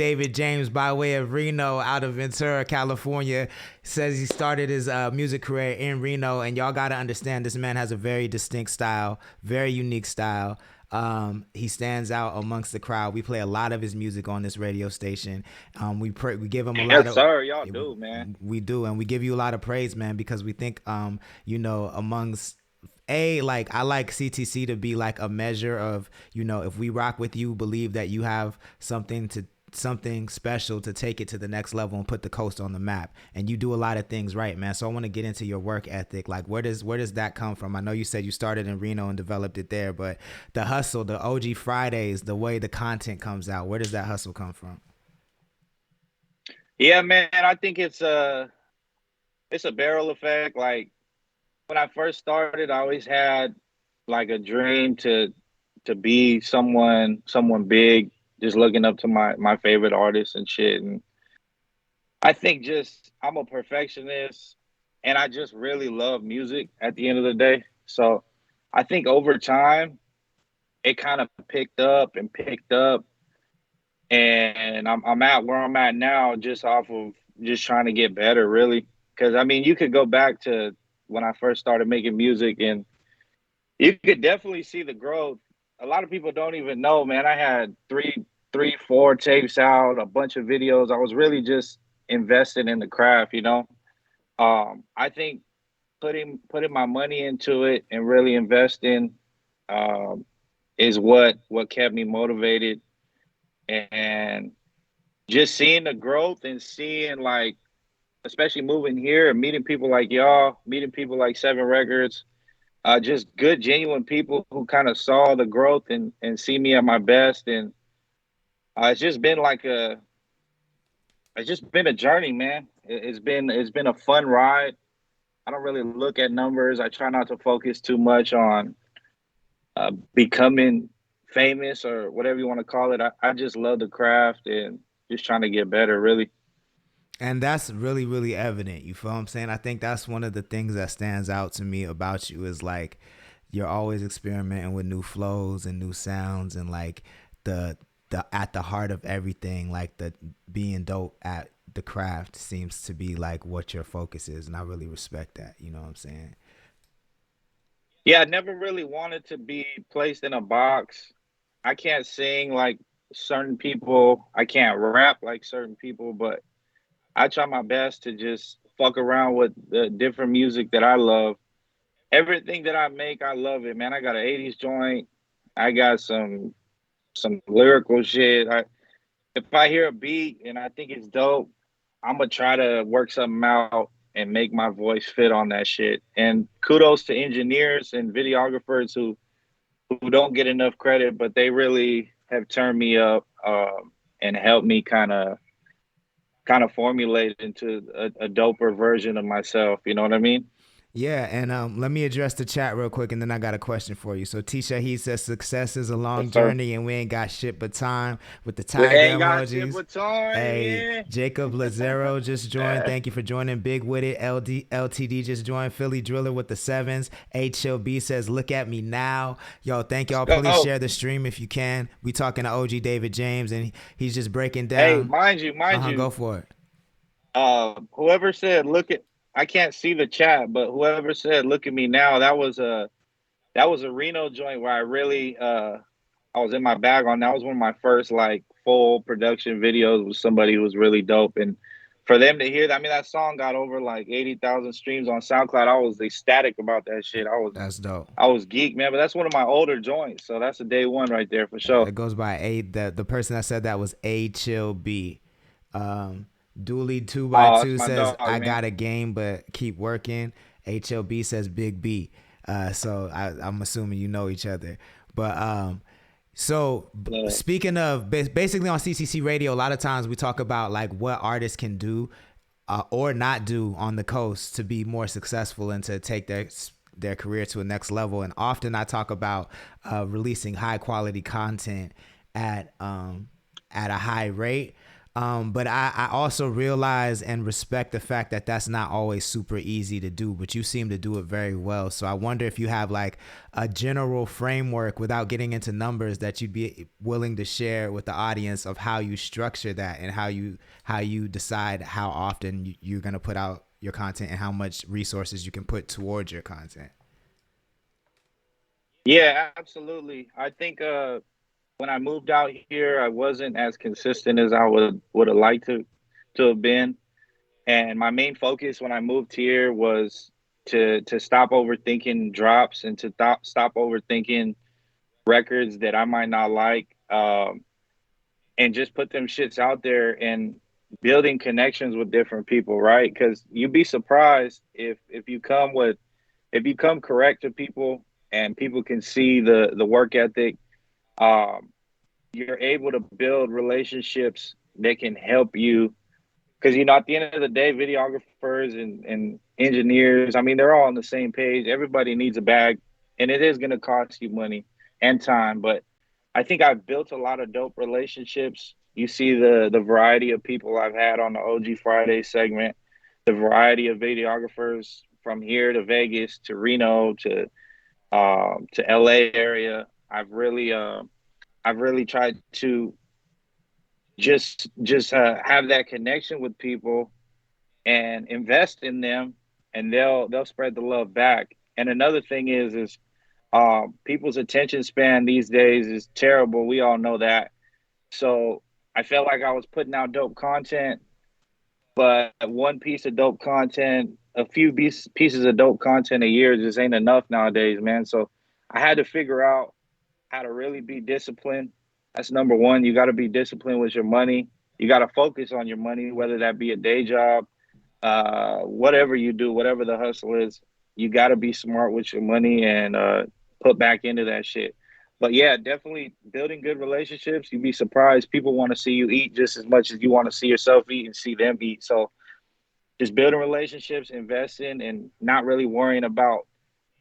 David James, by way of Reno, out of Ventura, California, says he started his music career in Reno, and y'all gotta understand this man has a very distinct style, very unique style. He stands out amongst the crowd. We play a lot of his music on this radio station. We give him a lot Yes, of sir. Y'all do, man. we do, and we give you a lot of praise, man, because we think amongst like I like CTC to be like a measure of, if we rock with you, believe that you have something special to take it to the next level and put the coast on the map. And you do a lot of things right, man. So I want to get into your work ethic. Like, where does that come from? I know you said you started in Reno and developed it there, but the hustle, the OG Fridays, the way the content comes out, where does that hustle come from? Yeah, man. I think it's a barrel effect. Like when I first started, I always had like a dream to be someone big, just looking up to my favorite artists and shit. And I think just I'm a perfectionist and I just really love music at the end of the day. So I think over time it kind of picked up and I'm at where I'm at now just off of just trying to get better really. Cause I mean you could go back to when I first started making music and you could definitely see the growth. A lot of people don't even know, man. I had four tapes out, a bunch of videos. I was really just invested in the craft, you know. I think putting my money into it and really investing um, is what kept me motivated, and just seeing the growth and seeing like, especially moving here and meeting people like y'all, meeting people like Seven Records, just good, genuine people who kind of saw the growth and see me at my best. And it's just been like it's just been a journey, man. It's been a fun ride. I don't really look at numbers. I try not to focus too much on becoming famous or whatever you want to call it. I just love the craft and just trying to get better, really. And that's really, really evident. You feel what I'm saying? I think that's one of the things that stands out to me about you is like you're always experimenting with new flows and new sounds, and like the at the heart of everything, like the being dope at the craft seems to be like what your focus is, and I really respect that. You know what I'm saying? Yeah, I never really wanted to be placed in a box. I can't sing like certain people. I can't rap like certain people, but I try my best to just fuck around with the different music that I love. Everything that I make, I love it, man. I got an 80s joint. I got some lyrical shit. If I hear a beat and I think it's dope, I'm gonna try to work something out and make my voice fit on that shit. And kudos to engineers and videographers who don't get enough credit, but they really have turned me up and helped me kind of formulate into a doper version of myself. You know what I mean? Yeah, and let me address the chat real quick, and then I got a question for you. So Tisha, he says success is a long Yes, sir. journey, and we ain't got shit but time with the We tiger ain't got shit emojis. but time, Hey, yeah. Jacob Lazaro just joined. Thank you for joining. Big with it. LTD just joined. Philly Driller with the sevens. HLB says, "Look at me now." Yo, thank Let's y'all. Please go. share the stream if you can. We talking to OG David James, and he's just breaking Hey, down. mind Go you, for it. whoever said look at I can't see the chat, but whoever said look at me now, that was a Reno joint where I really I was in my bag on. That was one of my first like full production videos with somebody who was really dope. And for them to hear that, I mean that song got over like 80,000 streams on SoundCloud. I was ecstatic about that shit. That's dope. I was geek, man, but that's one of my older joints. So that's a day one right there for sure. It goes by A. The person that said that was A Chill B. Um, Dooley two by Oh, that's two my says dog, I man. got a game but keep working. HLB says Big B. I'm assuming you know each other. But Yeah. speaking of basically on CCC Radio, a lot of times we talk about like what artists can do or not do on the coast to be more successful and to take their career to a next level. And often I talk about releasing high quality content at a high rate. But I also realize and respect the fact that that's not always super easy to do, but you seem to do it very well. So I wonder if you have like a general framework without getting into numbers that you'd be willing to share with the audience of how you structure that and how you decide how often you're going to put out your content and how much resources you can put towards your content. Yeah, absolutely. I think when I moved out here, I wasn't as consistent as I would have liked to have been. And my main focus when I moved here was to stop overthinking drops and to stop overthinking records that I might not like, and just put them shits out there and building connections with different people, right? Because you'd be surprised if you come correct to people and people can see the work ethic. Um, you're able to build relationships that can help you because at the end of the day, videographers and engineers, I mean, they're all on the same page. Everybody needs a bag, and it is going to cost you money and time. But I think I've built a lot of dope relationships. You see the variety of people I've had on the OG Friday segment, the variety of videographers from here to Vegas to Reno to LA area. I've really tried to just have that connection with people and invest in them, and they'll spread the love back. And another thing is people's attention span these days is terrible. We all know that. So I felt like I was putting out dope content, but one piece of dope content, a few pieces of dope content a year just ain't enough nowadays, man. So I had to figure out how to really be disciplined. That's number one. You got to be disciplined with your money. You got to focus on your money, whether that be a day job, whatever you do, whatever the hustle is. You got to be smart with your money and put back into that shit. But yeah, definitely building good relationships. You'd be surprised. People want to see you eat just as much as you want to see yourself eat and see them eat. So just building relationships, investing, and not really worrying about,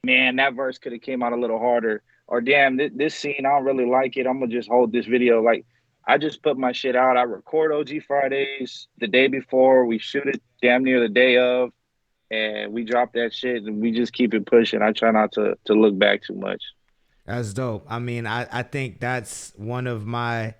man, that verse could have came out a little harder, or damn, this scene I don't really like it. I'm gonna just hold this video. Like, I just put my shit out. I record OG Fridays the day before. We shoot it damn near the day of, and we drop that shit, and we just keep it pushing. I try not to look back too much. That's dope. I mean, I think that's one of my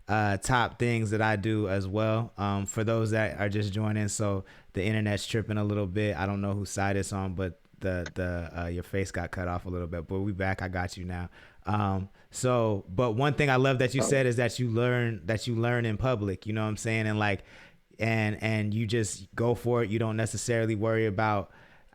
top things that I do as well. For those that are just joining, so the internet's tripping a little bit. I don't know whose side it's on, but the your face got cut off a little bit. But we back. I got you now. But one thing I love that you said is that you learn in public. You know what I'm saying? And like, and you just go for it. You don't necessarily worry about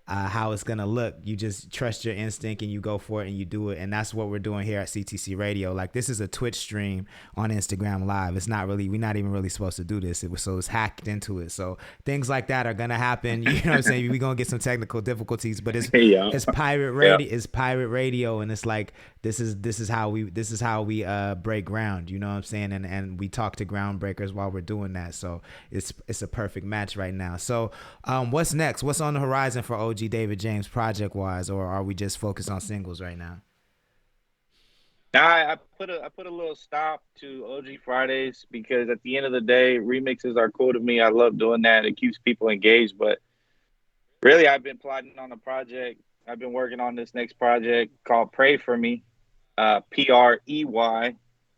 how it's gonna look. You just trust your instinct and you go for it and you do it. And that's what we're doing here at CTC Radio. Like, this is a Twitch stream on Instagram Live. It's not really, we're not even really supposed to do this. So it's hacked into it. So things like that are gonna happen. You know what I'm saying? We're gonna get some technical difficulties, but Yeah. it's pirate radio. It's pirate radio, and it's like this is how we break ground. You know what I'm saying? And we talk to groundbreakers while we're doing that. So it's a perfect match right now. So what's next? What's on the horizon for OG David James project wise, or are we just focused on singles right now? Now I put a little stop to OG Fridays because at the end of the day, remixes are cool to me. I love doing that. It keeps people engaged. But really, I've been plotting on a project. I've been working on this next project called Pray For Me, Prey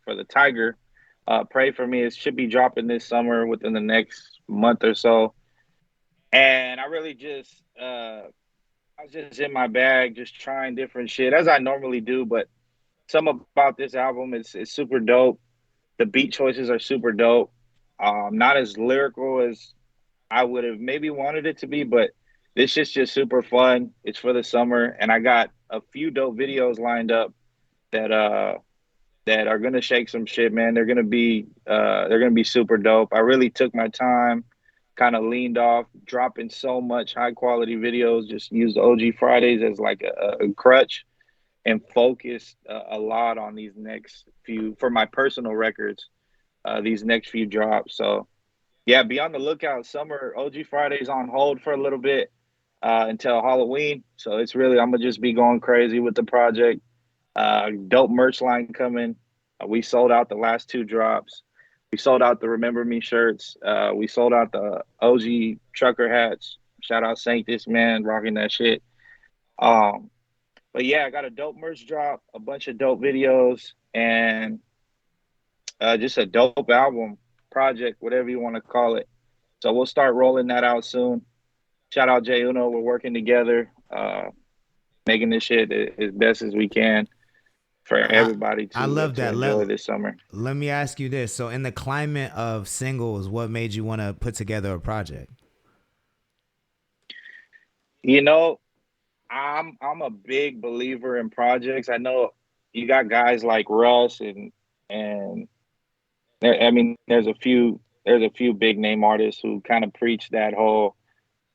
for the tiger. Pray For Me. It should be dropping this summer within the next month or so. And I really I was just in my bag, just trying different shit as I normally do. But some about this album is super dope. The beat choices are super dope. Not as lyrical as I would have maybe wanted it to be, but this shit's just super fun. It's for the summer, and I got a few dope videos lined up that that are gonna shake some shit, man. They're gonna be super dope. I really took my time, kind of leaned off, dropping so much high quality videos. Just used OG Fridays as like a crutch and focused a lot on these next few for my personal records. These next few drops. So yeah, be on the lookout. Summer OG Fridays on hold for a little bit until Halloween. So it's really I'm gonna just be going crazy with the project. Dope merch line coming. We sold out the last two drops. We sold out the Remember Me shirts. We sold out the OG trucker hats. Shout out Sanctus, man, rocking that shit. Um, but yeah, I got a dope merch drop, a bunch of dope videos, and just a dope album project, whatever you want to call it. So we'll start rolling that out soon. Shout out Jay Uno. We're working together, making this shit as best as we can for I everybody I to love to that. enjoy this summer. Let me ask you this. So in the climate of singles, what made you want to put together a project? You know, I'm a big believer in projects. I know you got guys like Russ and I mean there's a few big name artists who kind of preach that whole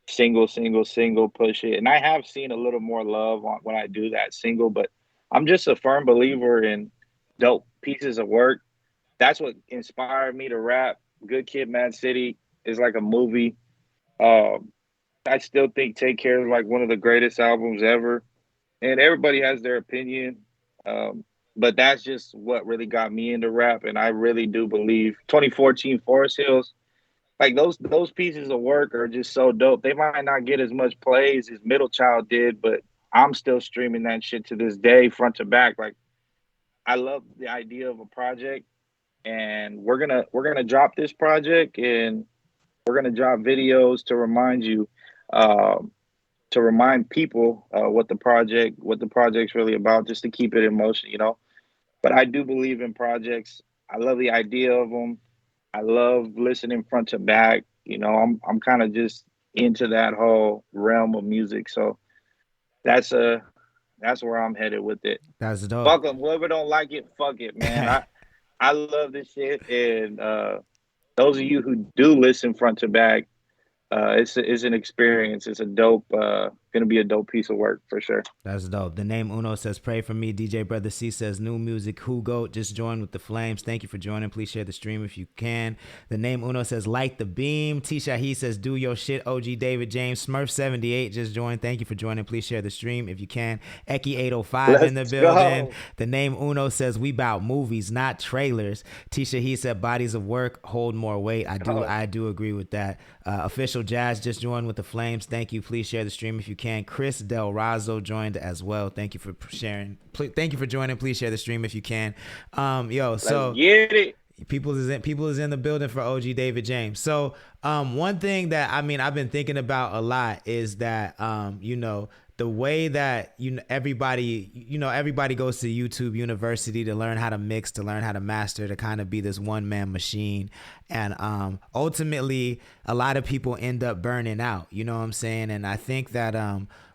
single push it. And I have seen a little more love on when I do that single, but I'm just a firm believer in dope pieces of work. That's what inspired me to rap. Good Kid, Mad City is like a movie. Um, I still think Take Care is like one of the greatest albums ever, and everybody has their opinion. Um, but that's just what really got me into rap, and I really do believe 2014 Forest Hills, like those pieces of work are just so dope. They might not get as much plays as Middle Child did, but I'm still streaming that shit to this day, front to back. Like I love the idea of a project, and we're gonna drop this project, and we're gonna drop videos to remind you, um, to remind people what the project's really about, just to keep it in motion, you know. But I do believe in projects. I love the idea of them. I love listening front to back. You know, I'm kind of just into that whole realm of music. So that's uh that's where I'm headed with it. That's dope. Fuck them. Whoever don't like it, fuck it, man. I love this shit, and those of you who do listen front to back, it's an experience. It's a dope, gonna be a dope piece of work for sure. That's dope. The name Uno says, pray for me. DJ Brother C says, new music. Hugo just joined with the flames. Thank you for joining. Please share the stream if you can. The name Uno says, light the beam. T Shahi says, do your shit. OG David James. Smurf78 just joined. Thank you for joining. Please share the stream if you can. Eki805 in the Let's building. go. The name Uno says, we bout movies, not trailers. T Shahi said, bodies of work hold more weight. Oh, I do agree with that. Official Jazz just joined with the flames. Thank you. Please share the stream if you can. Chris Del Razo joined as well. Thank you for sharing. Thank you for joining. Please share the stream if you can. let's So get it. people is in the building for OG David James. So one thing that I mean I've been thinking about a lot is that the way that everybody goes to YouTube University to learn how to mix, to learn how to master, to kind of be this one man machine, and ultimately a lot of people end up burning out. You know what I'm saying? And I think that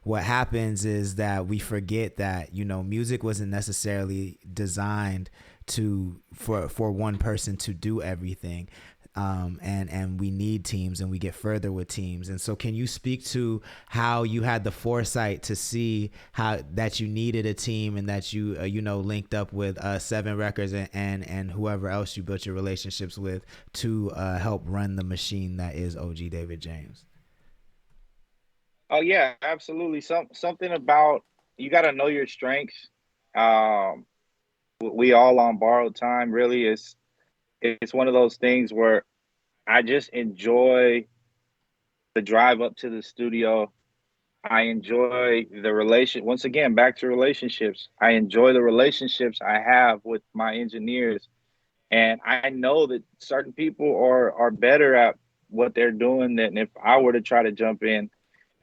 what happens is that we forget that music wasn't necessarily designed for one person to do everything, and we need teams, and we get further with teams. And so can you speak to how you had the foresight to see how that you needed a team, and that you linked up with Seven Records and whoever else you built your relationships with to help run the machine that is OG David James? Oh yeah, absolutely. Something about you got to know your strengths. Um, we all on borrowed time. Really, it's one of those things where I just enjoy the drive up to the studio. I enjoy the relation. Once again, back to relationships. I enjoy the relationships I have with my engineers, and I know that certain people are better at what they're doing than if I were to try to jump in.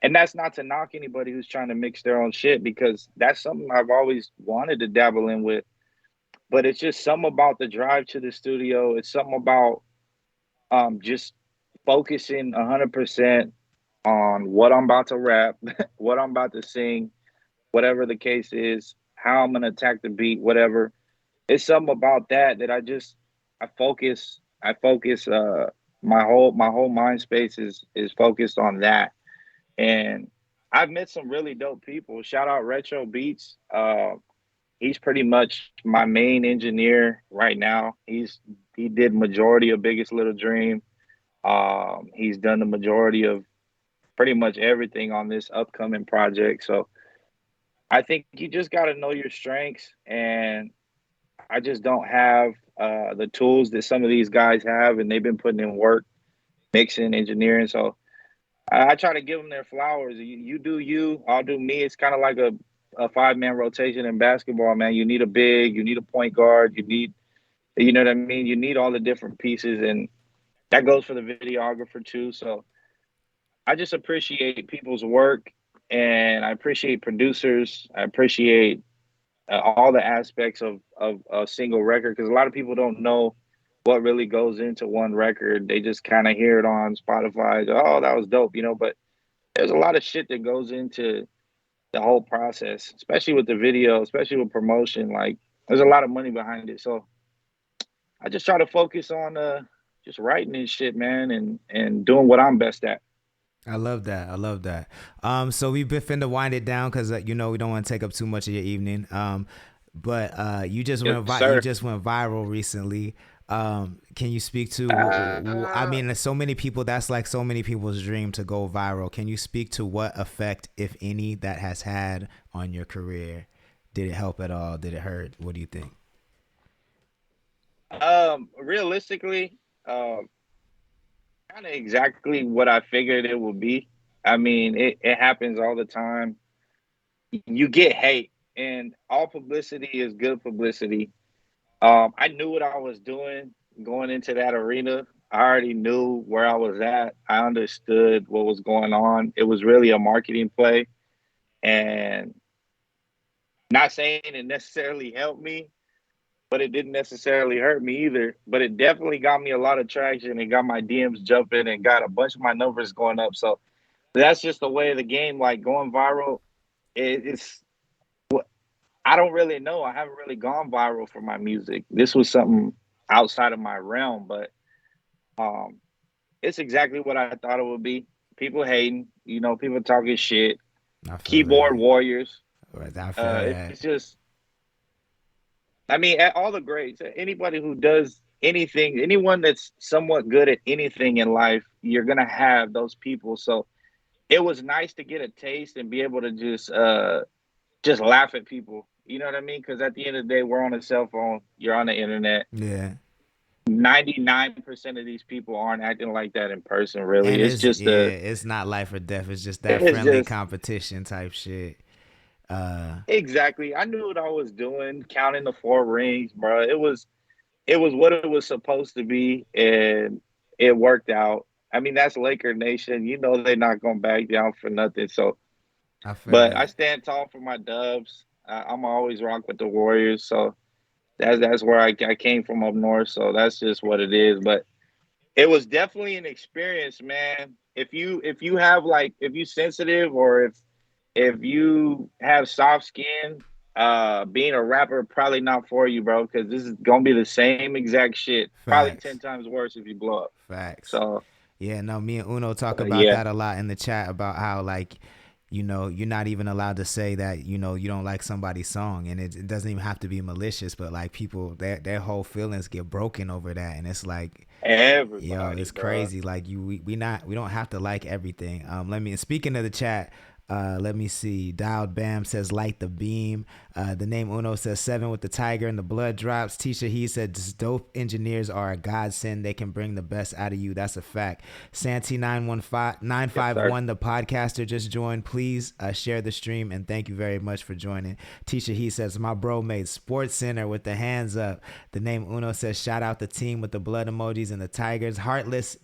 And that's not to knock anybody who's trying to mix their own shit, because that's something I've always wanted to dabble in with. But it's just something about the drive to the studio. It's something about just focusing 100% on what I'm about to rap, what I'm about to sing, whatever the case is, how I'm gonna attack the beat, whatever. It's something about that I focus my whole mind space is focused on that. And I've met some really dope people. Shout out Retro Beats. He's pretty much my main engineer right now. He did majority of Biggest Little Dream. He's done the majority of pretty much everything on this upcoming project. So I think you just got to know your strengths, and I just don't have the tools that some of these guys have, and they've been putting in work, mixing, engineering. So I try to give them their flowers. You do you, I'll do me. It's kind of like a 5-man rotation in basketball, man. You need a big, you need a point guard, you need, you know what I mean? You need all the different pieces, and that goes for the videographer too. So I just appreciate people's work, and I appreciate producers. I appreciate all the aspects of a single record, because a lot of people don't know what really goes into one record. They just kind of hear it on Spotify. Oh, that was dope, you know. But there's a lot of shit that goes into the whole process, especially with the video, especially with promotion. Like, there's a lot of money behind it. So I just try to focus on just writing and shit, man, and doing what I'm best at. I love that. I love that. So we've been finna wind it down because you know we don't want to take up too much of your evening. But you just Yes, you sir. just went viral recently. Can you speak to? I Uh, mean, there's so many people. That's like so many people's dream to go viral. Can you speak to what effect, if any, that has had on your career? Did it help at all? Did it hurt? What do you think? realistically, kind of exactly what I figured it would be. I mean, it happens all the time. You get hate, and all publicity is good publicity. I knew what I was doing going into that arena. I already knew where I was at. I understood what was going on. It was really a marketing play, and not saying it necessarily helped me, but it didn't necessarily hurt me either. But it definitely got me a lot of traction and got my DMs jumping and got a bunch of my numbers going up. So that's just the way of the game. Like, going viral, it's, I don't really know. I haven't really gone viral for my music. This was something outside of my realm, but um, it's exactly what I thought it would be. People hating, you know, people talking shit, I feel keyboard that. warriors. Right, I feel that. It's just, I mean, all the greats, anybody who does anything, anyone that's somewhat good at anything in life, you're gonna have those people. So it was nice to get a taste and be able to just laugh at people. You know what I mean? Because at the end of the day, we're on a cell phone. You're on the internet. Yeah. 99% of these people aren't acting like that in person. Really, And it's it's just yeah, it's not life or death. It's just that it's friendly just competition type shit. Uh, exactly. I knew what I was doing, counting the 4 rings, bro. It was what it was supposed to be, and it worked out. I mean, that's Laker Nation. You know they're not gonna back down for nothing. So, I feel but I that. stand tall for my Dubs. I'm always rock with the Warriors. So that's where I came from up north. So that's just what it is. But it was definitely an experience, man. If you have, like, if you sensitive, or if you have soft skin, being a rapper probably not for you, bro, because this is gonna be the same exact shit, probably ten Facts. times worse if you blow up. Facts. So Yeah, no, me and Uno talk about yeah, that a lot in the chat about how like, you know, you're not even allowed to say that, you know, you don't like somebody's song, and it doesn't even have to be malicious, but like people their whole feelings get broken over that, and it's like, yo, everybody, it's bro. crazy. Like we don't have to like everything. Let me speaking of the chat. Let me see. Dialed Bam says light the beam. The name Uno says 7 with the tiger and the blood drops. Tisha he said dope engineers are a godsend. They can bring the best out of you. That's a fact. Santi 915 nine Yes, five sir. one the podcaster just joined. Please share the stream and thank you very much for joining. Tisha he says my bro made Sports Center with the hands up. The name Uno says shout out the team with the blood emojis and the tigers. Heartless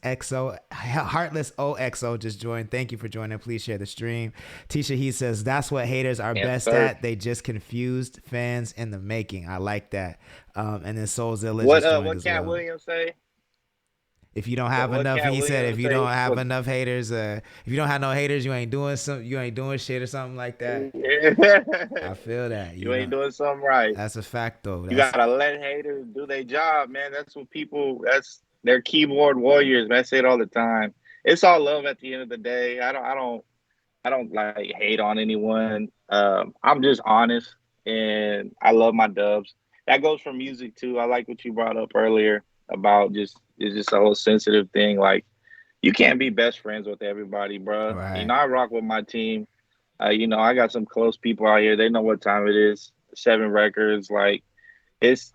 OXO just joined. Thank you for joining. Please share the stream. Tisha he says that's what haters are Yes, best sir. at. They just confused fans in the making. I like that. And then Soulzilla What just joined what as Cat well. Williams say? If you don't What have what enough, Cat he said, if Williams you say? don't have What? enough haters, if you don't have no haters, you ain't doing shit or something like that. I feel that. You You ain't know, doing something right. that's a fact though. You That's gotta let haters do their job, man. That's what people. That's their keyboard warriors. Man. I say it all the time. It's all love at the end of the day. I don't like hate on anyone. I'm just honest, and I love my dubs. That goes for music too. I like what you brought up earlier about just it's just a whole sensitive thing. Like, you can't be best friends with everybody, bro. You right. know, I rock with my team. I got some close people out here. They know what time it is. 7 records. Like, it's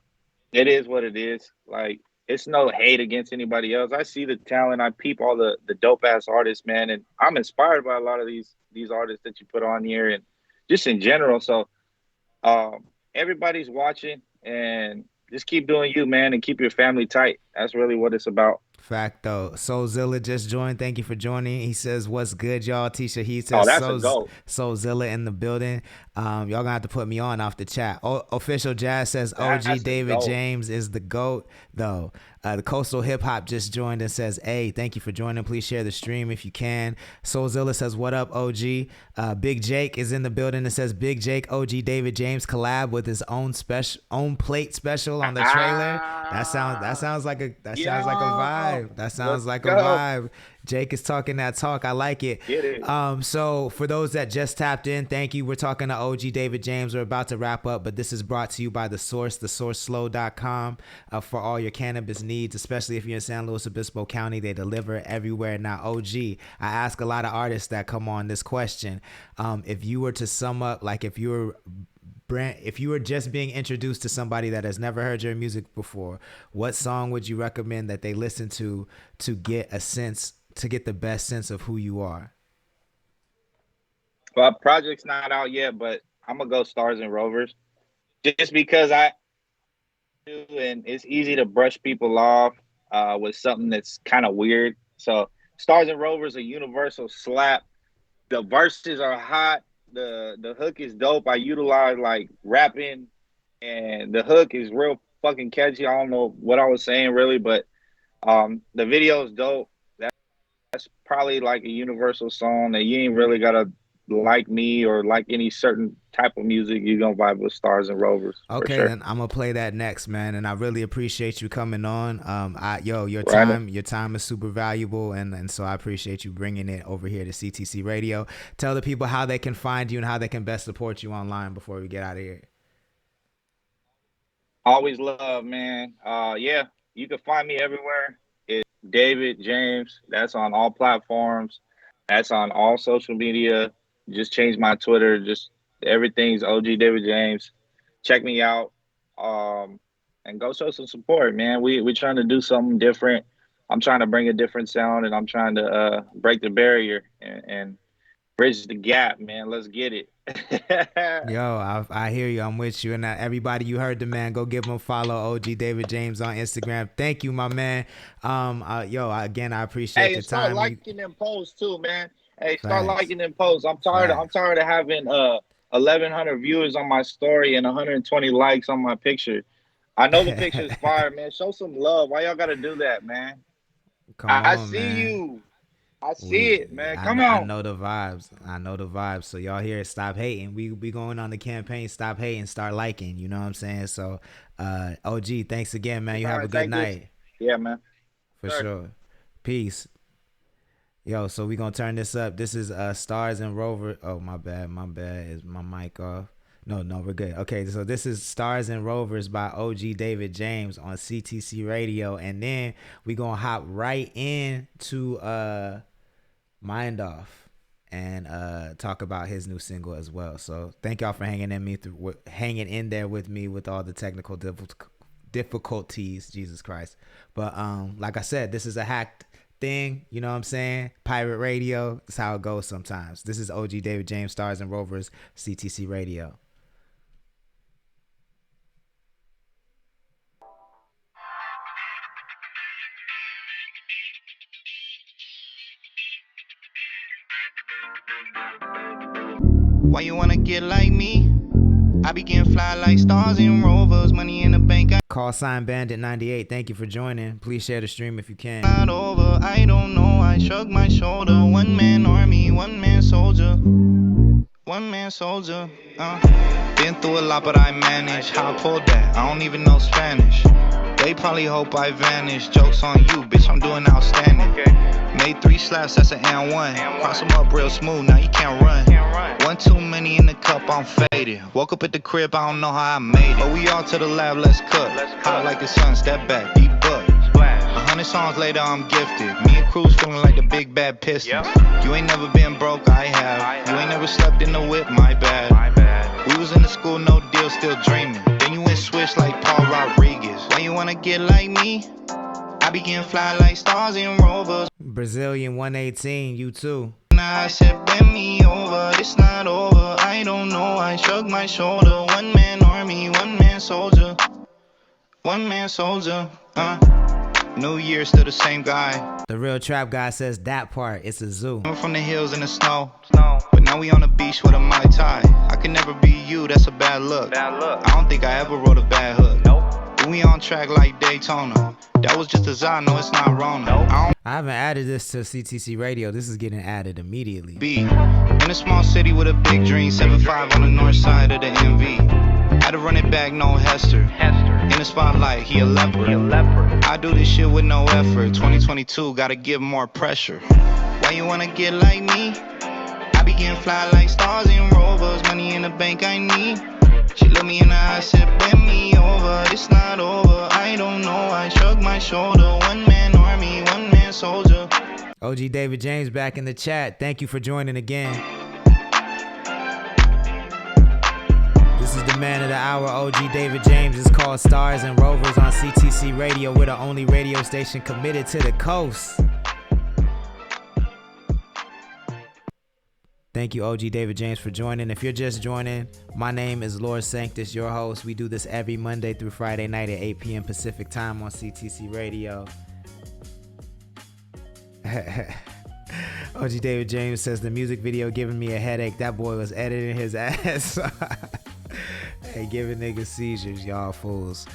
It is what it is. Like it's no hate against anybody else. I see the talent. I peep all the dope ass artists, man, and I'm inspired by a lot of these artists that you put on here, and just in general. So everybody's watching, and just keep doing you, man, and keep your family tight. That's really what it's about. Fact though. Soulzilla just joined. Thank you for joining. He says, "What's good, y'all?" Tisha, he Oh, says, that's a goat. Soulzilla in the building. Y'all gonna have to put me on off the chat. Official Jazz says, "OG That's a David goat. James is the GOAT." Though the Coastal Hip Hop just joined and says, "Hey, thank you for joining. Please share the stream if you can." Soulzilla says, "What up, OG?" Big Jake is in the building and says, "Big Jake, OG David James collab with his own plate special on the trailer." That sounds like a Yo, vibe. That sounds let's like a go. vibe. Jake is talking that talk. I like it. Get it. So for those that just tapped in, thank you. We're talking to OG David James. We're about to wrap up, but this is brought to you by The Source, thesourceslow.com, for all your cannabis needs, especially if you're in San Luis Obispo County. They deliver everywhere. Now, OG, I ask a lot of artists that come on this question. If you were to sum up, like if you were just being introduced to somebody that has never heard your music before, what song would you recommend that they listen to get the best sense of who you are? Well, project's not out yet, but I'm gonna go Stars and Rovers just because I do, and it's easy to brush people off with something that's kind of weird. So Stars and Rovers, a universal slap. The verses are hot. The hook is dope. I utilize like rapping, and the hook is real fucking catchy. I don't know what I was saying really, but the video is dope. That's probably like a universal song that you ain't really gotta like me or like any certain type of music. You gonna vibe with Stars and Rovers for Okay, sure. then I'm gonna play that next, man. And I really appreciate you coming on. Your Right. time is super valuable, and so I appreciate you bringing it over here to CTC Radio. Tell the people how they can find you and how they can best support you online before we get out of here. Always love, man. Yeah, you can find me everywhere. It's David James. That's on all platforms. That's on all social media. Just change my Twitter. Just everything's OG David James. Check me out. Um, and go show some support, man. We trying to do something different. I'm trying to bring a different sound, and I'm trying to break the barrier and bridge the gap, man. Let's get it. Yo, I hear you. I'm with you. And everybody, you heard the man. Go give him a follow. OG David James on Instagram. Thank you, my man. Again, I appreciate Hey, your start time. liking them posts too, man. Hey, start Facts. liking them posts. I'm Facts. tired of having 1,100 viewers on my story and 120 likes on my picture. I know the picture is fire, man. Show some love. Why y'all gotta do that, man? Come I on, see man. you. I see it, man. Come I on. know the vibes. I know the vibes. So y'all here, stop hating. We going on the campaign. Stop hating. Start liking. You know what I'm saying? So, OG, thanks again, man. You All have a right, good thank you. night Yeah, man. for Sure. sure. Peace. Yo, so we gonna turn this up. This is Stars and Rovers. Oh, my bad. Is my mic off? No, we're good. Okay, so this is Stars and Rovers by OG David James on CTC Radio, and then we gonna hop right into Mind Off and talk about his new single as well. So thank y'all for hanging in there with me with all the technical difficulties. Jesus Christ. But like I said, this is a hacked thing, you know what I'm saying? Pirate radio. That's how it goes sometimes. This is OG David James, Stars and Rovers, CTC Radio. Why you wanna get like me? I be getting fly like stars and rovers, money in the bank. Call sign Bandit 98. Thank you for joining. Please share the stream if you can. Not over, I don't know. I shrug my shoulder. One man army, one man soldier. One man soldier. Been through a lot, but I managed. How I pulled that? I don't even know Spanish. They probably hope I vanish. Jokes on you, bitch. I'm doing outstanding. Made 3 slaps, that's an and 1. Cross them up real smooth, now you can't run. One too many in the cup, I'm faded. Woke up at the crib, I don't know how I made it. But we all to the lab, let's cook. Hot like the sun, step back, deep book. 100 songs later, I'm gifted. Me and Cruz feeling like the big bad Pistons. You ain't never been broke, I have. You ain't never slept in the whip, my bad. We was in the school, no deal, still dreaming. Then you went switch like Paul Rodriguez. wanna get like me? I be getting fly like stars in rovers. Brazilian 118, you too. Now I said bend me over, it's not over. I don't know, I shrug my shoulder. One man army, one man soldier. One man soldier, New Year, still the same guy. The real trap guy says that part, it's a zoo. I'm from the hills in the snow, but now we on the beach with a Mai Tai. I can never be you, that's a bad look. I don't think I ever wrote a bad hook. But we on track like Daytona. That was just a Zod, no, it's not Rona. I haven't added this to CTC Radio. This is getting added immediately. Be in a small city with a big dream, 7-5 on the north side of the MV. Had to run it back, no Hester. In the spotlight, he a leopard. I do this shit with no effort. 2022, gotta give more pressure. Why you wanna get like me? I be getting fly like stars in rovers. Money in the bank I need. She looked me in the eye, said bend me over. It's not over, I don't know. I shrug my shoulder. One man army, one man soldier. OG David James back in the chat. Thank you for joining again. This is the man of the hour, OG David James. It's called Stars and Rovers on CTC Radio. We're the only radio station committed to the coast. Thank you, OG David James, for joining. If you're just joining, my name is Lord Sanctus, your host. We do this every Monday through Friday night at 8 p.m. Pacific time on CTC Radio. OG David James says the music video giving me a headache. That boy was editing his ass. Hey, giving niggas seizures, y'all fools.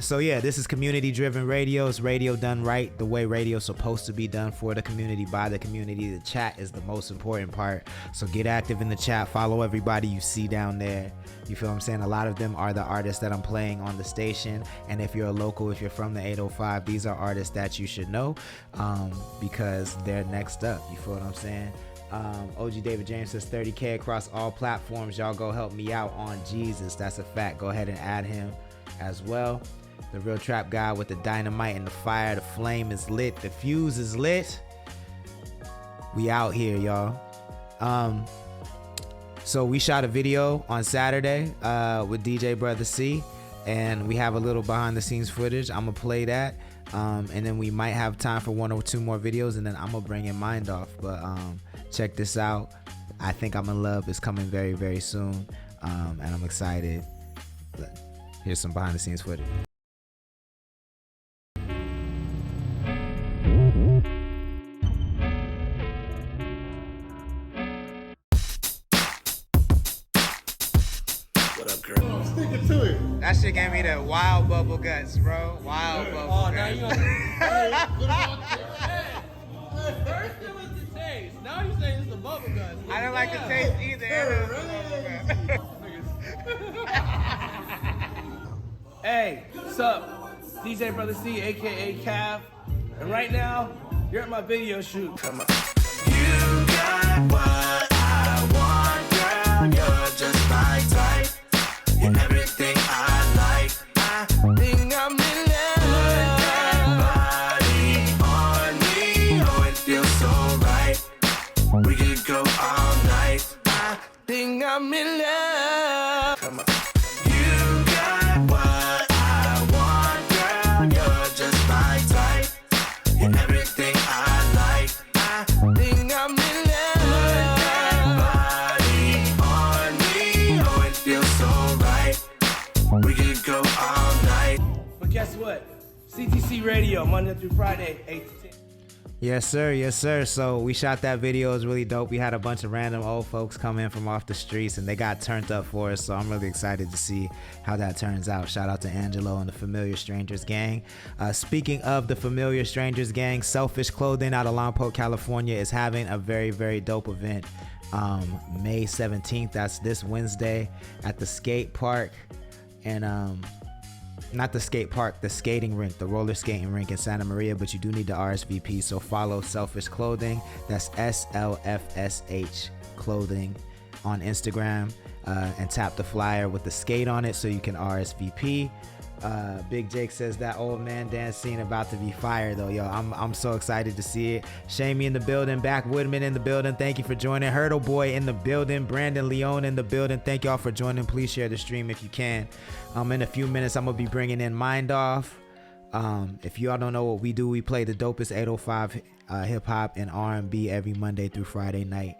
So yeah, this is community driven radio. It's radio done right, the way radio's supposed to be done, for the community, by the community. The chat is the most important part. So get active in the chat. Follow everybody you see down there. You feel what I'm saying? A lot of them are the artists that I'm playing on the station. And if you're a local, if you're from the 805, these are artists that you should know, because they're next up. You feel what I'm saying? OG David James says 30K across all platforms. Y'all go help me out on Jesus. That's a fact. Go ahead and add him as well. The real trap guy with the dynamite and the fire. The flame is lit. The fuse is lit. We out here, y'all. So we shot a video on Saturday with DJ Brother C, and we have a little behind the scenes footage. I'm gonna play that. And then we might have time for 1 or 2 more videos, and then I'm gonna bring in Mind Off. But check this out. I Think I'm in Love is coming very, very soon, and I'm excited. Here's some behind the scenes footage. What up, girl? Stick it to it. That shit gave me the wild bubble guts, bro. Wild bubble guts. Now you first it was the taste. Now you saying it's the bubble guts. I don't like the taste either. Hey, what's up? DJ Brother C, aka Cav. And right now, you're at my video shoot. Come on. You got what I want, girl. You're just my type. You're everything I like. I think I'm in love. Put that body on me. Oh, it feels so right. We could go all night. I think I'm in love. Come on. You got what I want, girl. You're just my type. You're everything I like. I think I'm in love. Put that body on me. Oh, it feels so right. We could go all night. But guess what? CTC Radio, Monday through Friday, 8 to 10. Yes, sir. Yes, sir. So we shot that video. It was really dope. We had a bunch of random old folks come in from off the streets, and they got turned up for us. So I'm really excited to see how that turns out. Shout out to Angelo and the Familiar Strangers Gang. Speaking of the Familiar Strangers Gang, Selfish Clothing out of Lompoc, California is having a very, very dope event. May 17th. That's this Wednesday at the skate park. And not the skate park, the skating rink, the roller skating rink in Santa Maria, but you do need to RSVP. So follow Selfish Clothing. That's SLFSH Clothing on Instagram, and tap the flyer with the skate on it so you can RSVP. Big Jake says that old man dance scene about to be fire though. Yo, I'm so excited to see it. Shamey in the building, Back Woodman in the building. Thank you for joining. Hurdle Boy in the building, Brandon Leone in the building. Thank y'all for joining. Please share the stream if you can. In a few minutes, I'm gonna be bringing in Mind Off. If y'all don't know what we do, we play the dopest 805 hip hop and R&B every Monday through Friday night.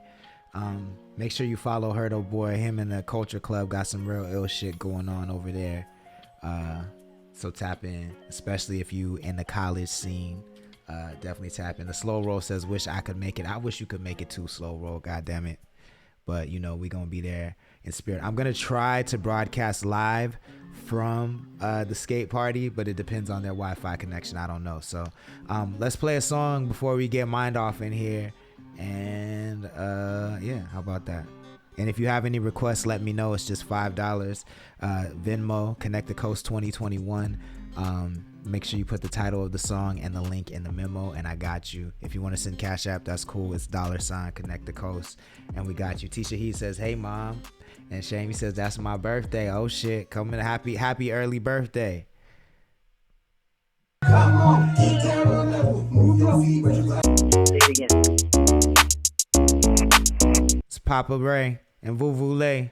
Make sure you follow Hurdle Boy. Him and the Culture Club got some real ill shit going on over there. So tap in, especially if you in the college scene. Definitely tap in. The Slow Roll says, wish I could make it. I wish you could make it too, Slow Roll, god damn it. But you know, we gonna be there in spirit. I'm gonna try to broadcast live from the skate party, but it depends on their Wi-Fi connection. I don't know. So let's play a song before we get Mind Off in here. And yeah, how about that? And if you have any requests, let me know. It's just $5. Venmo, Connect the Coast 2021. Make sure you put the title of the song and the link in the memo, and I got you. If you want to send Cash App, that's cool. It's $ Connect the Coast, and we got you. Tisha He says, hey mom. And Shamey says, that's my birthday. Oh shit, coming, happy early birthday. Come on, get down on level. Move your feet. Say it again. It's Papa Ray and Vuvule.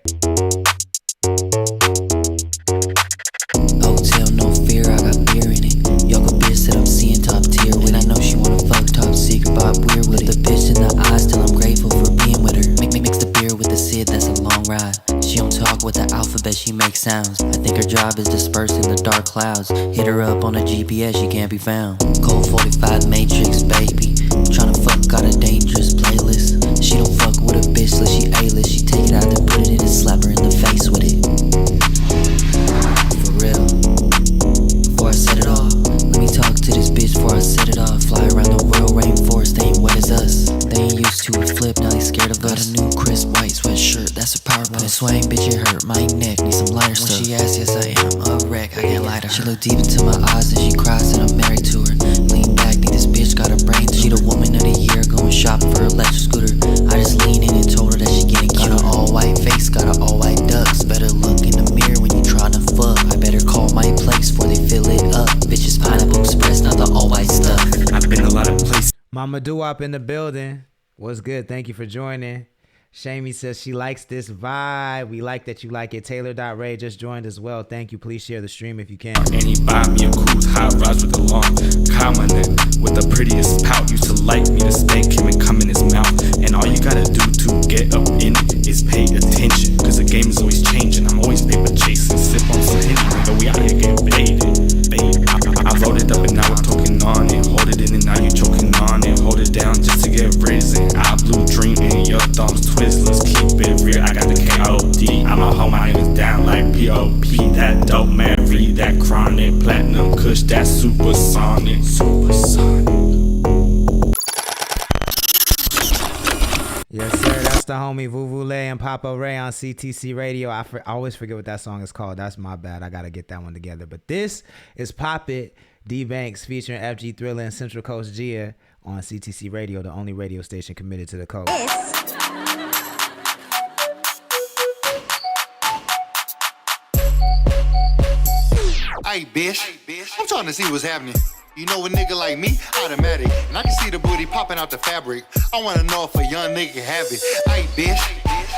Hotel, no fear, I got beer in it. Yoga bitch said I'm seeing top tier with it. I know she wanna fuck top secret, Bob weird with it. The bitch in the eyes till I'm grateful for being with her. Mix the beer with the Sid, that's a long ride. She don't talk with the alphabet, she makes sounds. I think her job is dispersing the dark clouds. Hit her up on a GPS, she can't be found. Cold 45 Matrix, baby. Tryna fuck, got a dangerous playlist. She don't fuck with a bitch till she A-list. She take it out then put it in and slap her in the face with it. For real. Before I set it off, let me talk to this bitch before I set it off. Fly around the world, rainforest, they ain't wet as us. They ain't used to it, flip, now they scared of us. Got a new crisp white sweatshirt, that's a power puff. Swing, bitch, it hurt my neck, need some lighter stuff. When she asks, yes I am, a wreck, I can't lie to her. She look deep into my eyes and she cries that I'm married to her. Lean back, think this bitch got a brain tumor. She the woman of the year, going shopping for her electric scooter. I just leaned in and told her that she getting cute. Got an all white face, got an all white ducks. Better look in the mirror when you tryna fuck. I better call my place before they fill it up. Bitches Pineapple Express, not the all white stuff. I've been a lot of places. Mama Doo-Wop in the building. What's good? Thank you for joining. Shamey says she likes this vibe. We like that you like it. Taylor.Ray just joined as well. Thank you. Please share the stream if you can. And he buy me a cruise, high rise with the long comment with the prettiest pout. Used to like me to spank him and come in his mouth. And all you gotta do to get up in it is pay attention. Cause the game is always changing. I'm always paper chasing. Sip on some Henny, but we out here getting baited. I wrote it up and now we're talking on it. Hold it in and now you choking on it. Hold it down just to get risen. I blue dream in your thumbs Twizzlers. Keep it real, I got the K.O.D. I'm a hoe, my name is down like P.O.P. That dope man, read that chronic. Platinum kush, that supersonic. Yes, sir. That's the homie Vuvule and Papa Ray on CTC Radio. I always forget what that song is called. That's my bad. I got to get that one together. But this is Pop It, D-Banks featuring FG Thriller and Central Coast Gia on CTC Radio, the only radio station committed to the coast. Hey, bitch. I'm trying to see what's happening. You know a nigga like me, automatic. And I can see the booty popping out the fabric. I wanna know if a young nigga can have it. Hey, bitch.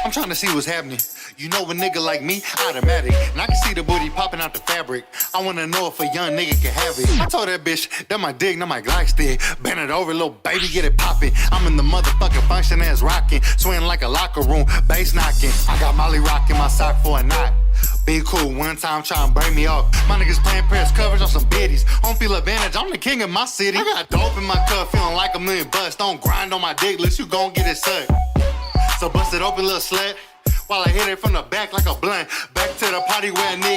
I'm trying to see what's happening. You know a nigga like me, automatic. And I can see the booty popping out the fabric. I wanna know if a young nigga can have it. I told that bitch, that my dick, not my Glock stick. Bend it over, little baby, get it poppin'. I'm in the motherfucking function ass rockin'. Swing like a locker room, bass knockin'. I got Molly rockin' my sock for a knot. Be cool, one time tryna break me off. My niggas playing press coverage on some biddies. Don't feel advantage, I'm the king of my city. I got dope in my cup, feeling like $1 million bucks. Don't grind on my dick, list you gon' get it sucked. So bust it open, little slut. While I hit it from the back like a blunt. Back to the party where a nigga